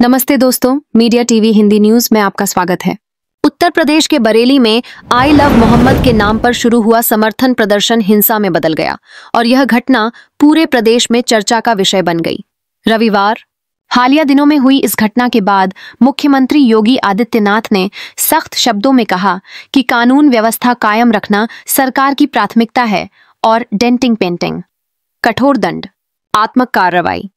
नमस्ते दोस्तों, media TV Hindi news में आपका स्वागत है। उत्तर प्रदेश के बरेली में आई लव मोहम्मद के नाम पर शुरू हुआ समर्थन प्रदर्शन हिंसा में बदल गया और यह घटना पूरे प्रदेश में चर्चा का विषय बन गई। रविवार हालिया दिनों में हुई इस घटना के बाद मुख्यमंत्री योगी आदित्यनाथ ने सख्त शब्दों में कहा कि कानून व्यवस्था कायम रखना सरकार की प्राथमिकता है और डेंटिंग पेंटिंग, कठोर दंड, आत्मक कार्रवाई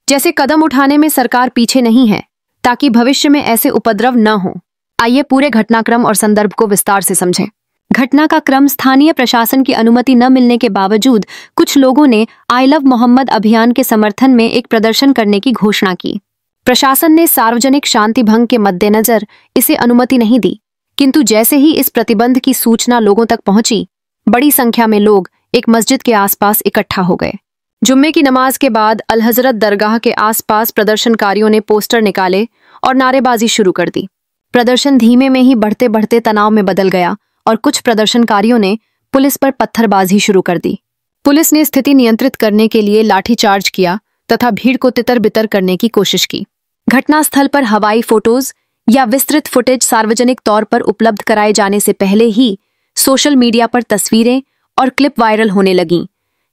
जैसे कदम उठाने में सरकार पीछे नहीं है ताकि भविष्य में ऐसे उपद्रव न हो। आइए पूरे घटनाक्रम और संदर्भ को विस्तार से समझें। घटना का क्रम स्थानीय प्रशासन की अनुमति न मिलने के बावजूद कुछ लोगों ने आई लव मोहम्मद अभियान के समर्थन में एक प्रदर्शन करने की घोषणा की। प्रशासन ने सार्वजनिक शांति भंग के मद्देनजर इसे अनुमति नहीं दी, किंतु जैसे ही इस प्रतिबंध की सूचना लोगों तक पहुंची, बड़ी संख्या में लोग एक मस्जिद के आसपास इकट्ठा हो गए। जुम्मे की नमाज के बाद अल हजरत दरगाह के आसपास प्रदर्शनकारियों ने पोस्टर निकाले और नारेबाजी शुरू कर दी। प्रदर्शन धीमे में ही बढ़ते बढ़ते तनाव में बदल गया और कुछ प्रदर्शनकारियों ने पुलिस पर पत्थरबाजी शुरू कर दी। पुलिस ने स्थिति नियंत्रित करने के लिए लाठीचार्ज किया तथा भीड़ को तितर बितर करने की कोशिश की। घटनास्थल पर हवाई फोटोज या विस्तृत फुटेज सार्वजनिक तौर पर उपलब्ध कराए जाने से पहले ही सोशल मीडिया पर तस्वीरें और क्लिप वायरल होने लगीं,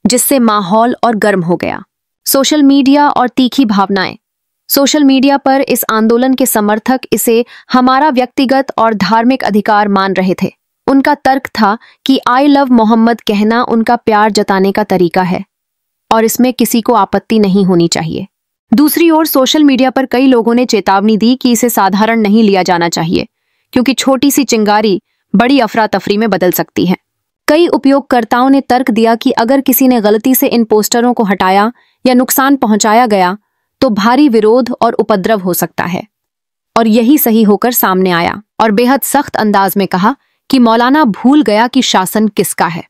जिससे माहौल और गर्म हो गया। सोशल मीडिया और तीखी भावनाएं। सोशल मीडिया पर इस आंदोलन के समर्थक इसे हमारा व्यक्तिगत और धार्मिक अधिकार मान रहे थे। उनका तर्क था कि आई लव मोहम्मद कहना उनका प्यार जताने का तरीका है और इसमें किसी को आपत्ति नहीं होनी चाहिए। दूसरी ओर सोशल मीडिया पर कई लोगों ने चेतावनी दी कि इसे साधारण नहीं लिया जाना चाहिए, क्योंकि छोटी सी चिंगारी बड़ी अफरा तफरी में बदल सकती है। कई उपयोगकर्ताओं ने तर्क दिया कि अगर किसी ने गलती से इन पोस्टरों को हटाया या नुकसान पहुंचाया गया तो भारी विरोध और उपद्रव हो सकता है। और यही सही होकर सामने आया और बेहद सख्त अंदाज में कहा कि मौलाना भूल गया कि शासन किसका है।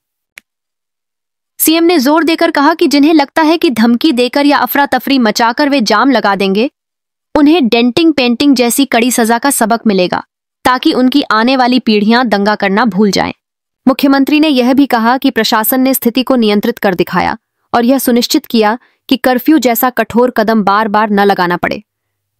सीएम ने जोर देकर कहा कि जिन्हें लगता है कि धमकी देकर या अफरा तफरी मचाकर वे जाम लगा देंगे, उन्हें डेंटिंग पेंटिंग जैसी कड़ी सजा का सबक मिलेगा, ताकि उनकी आने वाली पीढ़ियां दंगा करना भूल जाएं। मुख्यमंत्री ने यह भी कहा कि प्रशासन ने स्थिति को नियंत्रित कर दिखाया और यह सुनिश्चित किया कि कर्फ्यू जैसा कठोर कदम बार बार न लगाना पड़े,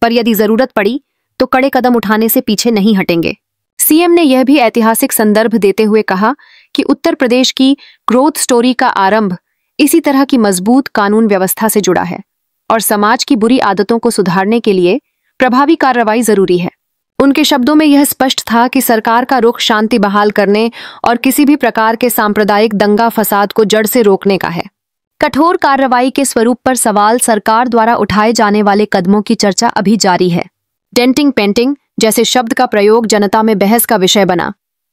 पर यदि जरूरत पड़ी तो कड़े कदम उठाने से पीछे नहीं हटेंगे। सीएम ने यह भी ऐतिहासिक संदर्भ देते हुए कहा कि उत्तर प्रदेश की ग्रोथ स्टोरी का आरंभ इसी तरह की मजबूत कानून व्यवस्था से जुड़ा है और समाज की बुरी आदतों को सुधारने के लिए प्रभावी कार्रवाई जरूरी है। उनके शब्दों में यह स्पष्ट था कि सरकार का रुख शांति बहाल करने और किसी भी प्रकार के सांप्रदायिक दंगा फसाद को जड़ से रोकने का है। कठोर कार्रवाई के स्वरूप पर सवाल सरकार द्वारा उठाए जाने वाले कदमों की चर्चा अभी जारी है। डेंटिंग पेंटिंग जैसे शब्द का प्रयोग जनता में बहस का विषय बना।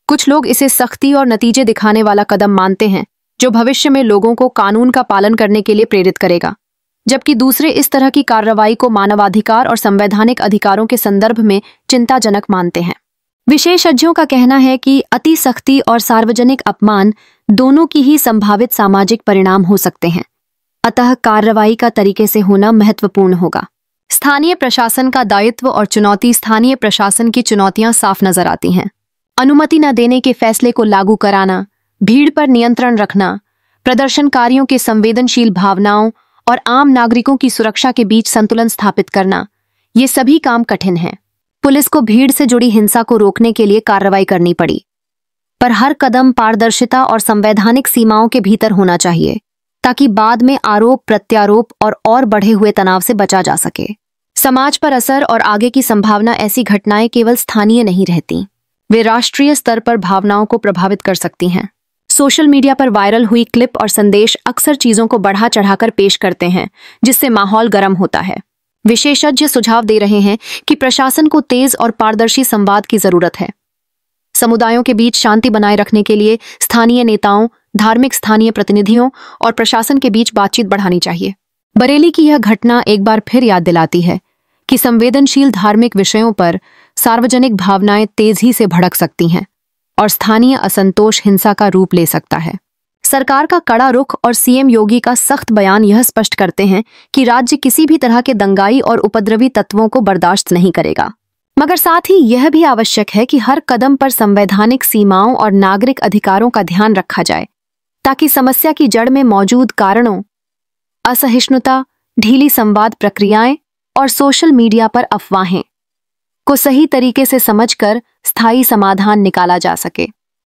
कुछ लोग इसे सख्ती और नतीजे दिखाने वाला कदम मानते हैं, जो भविष्य में लोगों को कानून का पालन करने के लिए प्रेरित करेगा, जबकि दूसरे इस तरह की कार्रवाई को मानवाधिकार और संवैधानिक अधिकारों के संदर्भ में चिंताजनक मानते हैं। विशेषज्ञों का कहना है कि अति सख्ती और सार्वजनिक अपमान दोनों की ही संभावित सामाजिक परिणाम हो सकते हैं, अतः कार्रवाई का तरीके से होना महत्वपूर्ण होगा। स्थानीय प्रशासन का दायित्व और चुनौती। स्थानीय प्रशासन की चुनौतियां साफ नजर आती हैं। अनुमति न देने के फैसले को लागू कराना, भीड़ पर नियंत्रण रखना, प्रदर्शनकारियों के संवेदनशील भावनाओं और आम नागरिकों की सुरक्षा के बीच संतुलन स्थापित करना, ये सभी काम कठिन हैं। पुलिस को भीड़ से जुड़ी हिंसा को रोकने के लिए कार्रवाई करनी पड़ी, पर हर कदम पारदर्शिता और संवैधानिक सीमाओं के भीतर होना चाहिए, ताकि बाद में आरोप प्रत्यारोप और बढ़े हुए तनाव से बचा जा सके। समाज पर असर और आगे की संभावना। ऐसी घटनाएं केवल स्थानीय नहीं रहती, वे राष्ट्रीय स्तर पर भावनाओं को प्रभावित कर सकती हैं। सोशल मीडिया पर वायरल हुई क्लिप और संदेश अक्सर चीजों को बढ़ा चढ़ाकर पेश करते हैं, जिससे माहौल गर्म होता है। विशेषज्ञ सुझाव दे रहे हैं कि प्रशासन को तेज और पारदर्शी संवाद की जरूरत है। समुदायों के बीच शांति बनाए रखने के लिए स्थानीय नेताओं, धार्मिक स्थानीय प्रतिनिधियों और प्रशासन के बीच बातचीत बढ़ानी चाहिए। बरेली की यह घटना एक बार फिर याद दिलाती है कि संवेदनशील धार्मिक विषयों पर सार्वजनिक भावनाएं तेजी से भड़क सकती हैं और स्थानीय असंतोष हिंसा का रूप ले सकता है। सरकार का कड़ा रुख और सीएम योगी का सख्त बयान यह स्पष्ट करते हैं कि राज्य किसी भी तरह के दंगाई और उपद्रवी तत्वों को बर्दाश्त नहीं करेगा। मगर साथ ही यह भी आवश्यक है कि हर कदम पर संवैधानिक सीमाओं और नागरिक अधिकारों का ध्यान रखा जाए, ताकि समस्या की जड़ में मौजूद कारणों, असहिष्णुता, ढीली संवाद प्रक्रियाएं और सोशल मीडिया पर अफवाहें को सही तरीके से समझकर स्थायी समाधान निकाला जा सके।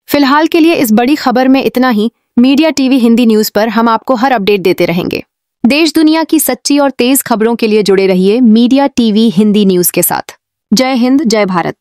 फिलहाल के लिए इस बड़ी खबर में इतना ही। मीडिया टीवी हिंदी न्यूज़ पर हम आपको हर अपडेट देते रहेंगे। देश दुनिया की सच्ची और तेज खबरों के लिए जुड़े रहिए मीडिया टीवी हिंदी न्यूज़ के साथ। जय हिंद, जय भारत।